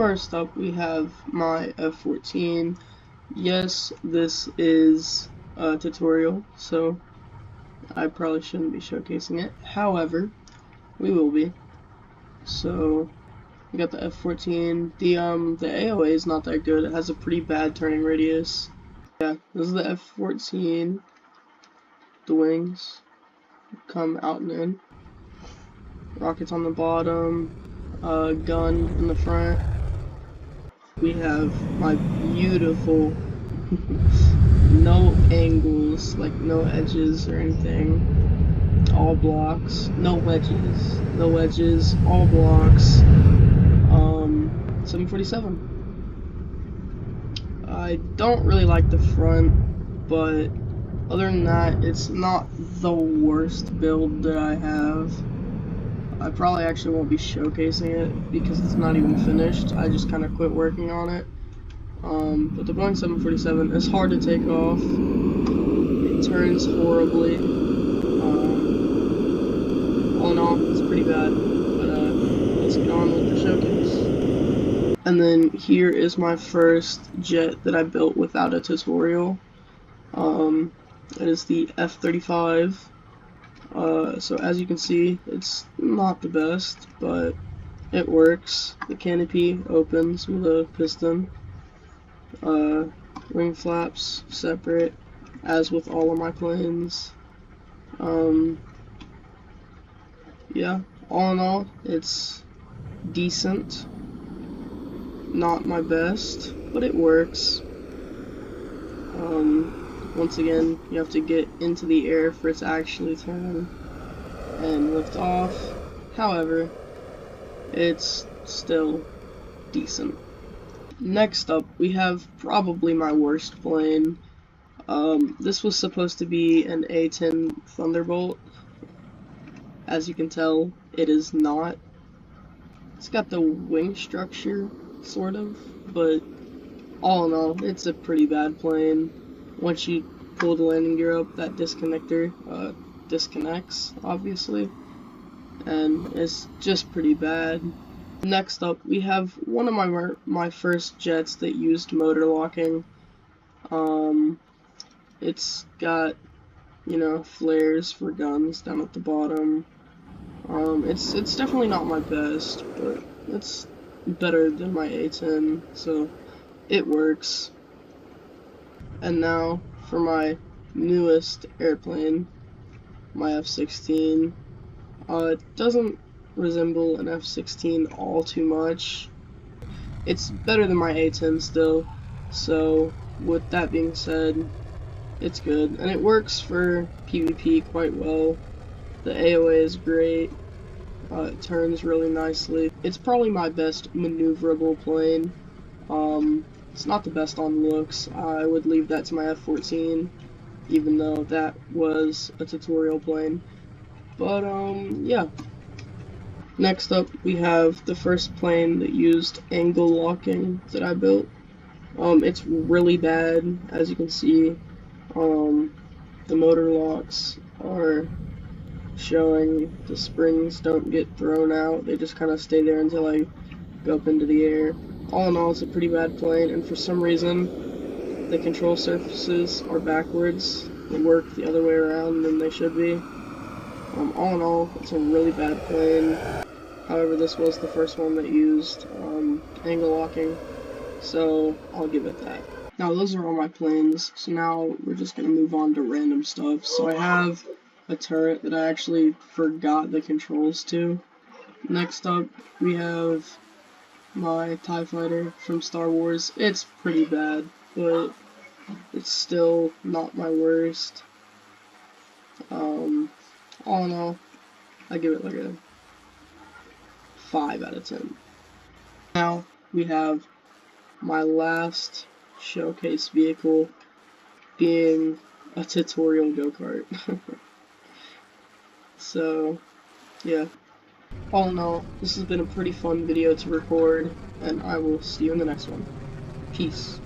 First up, we have my F14. Yes, this is a tutorial, so I probably shouldn't be showcasing it. However, we will be. So, we got the F14. The AOA is not that good. It has a pretty bad turning radius. Yeah, this is the F14. The wings come out and in. Rockets on the bottom. Gun in the front. We have my beautiful, no angles, like no edges or anything, all blocks, no wedges, all blocks, 747. I don't really like the front, but other than that, it's not the worst build that I have. I probably actually won't be showcasing it because it's not even finished. I just kind of quit working on it. But the Boeing 747 is hard to take off. It turns horribly. All in all, it's pretty bad. But let's get on with the showcase. And then here is my first jet that I built without a tutorial. It is the F-35. So as you can see, it's not the best, but it works. The canopy opens with a piston. Wing flaps separate, as with all of my planes. Yeah, all in all, it's decent. Not my best, but it works. Once again, you have to get into the air for it to actually turn and lift off. However, it's still decent. Next up, we have probably my worst plane. This was supposed to be an A-10 Thunderbolt. As you can tell, it is not. It's got the wing structure, sort of, but all in all, it's a pretty bad plane. Once you pull the landing gear up, that disconnector disconnects, obviously, and it's just pretty bad. Next up, we have one of my first jets that used motor locking. It's got, you know, flares for guns down at the bottom. It's definitely not my best, but it's better than my A-10, so it works. And now for my newest airplane, my F-16. It doesn't resemble an F-16 all too much. It's better than my A-10 still, so with that being said, it's good. And it works for PvP quite well. The AOA is great. It turns really nicely. It's probably my best maneuverable plane. It's not the best on looks. I would leave that to my F-14, even though that was a tutorial plane. But, yeah. Next up, we have the first plane that used angle locking that I built. It's really bad, as you can see. The motor locks are showing the springs don't get thrown out. They just kind of stay there until I go up into the air. All in all, it's a pretty bad plane, and for some reason, the control surfaces are backwards. They work the other way around than they should be. All in all, it's a really bad plane. However, this was the first one that used angle locking, so I'll give it that. Now, those are all my planes, so now we're just going to move on to random stuff. So I have a turret that I actually forgot the controls to. Next up, we have my TIE Fighter from Star Wars. It's pretty bad, but it's still not my worst. All in all, I give it like a 5 out of 10. Now, we have my last showcase vehicle being a tutorial go-kart. So, yeah. All in all, this has been a pretty fun video to record, and I will see you in the next one. Peace.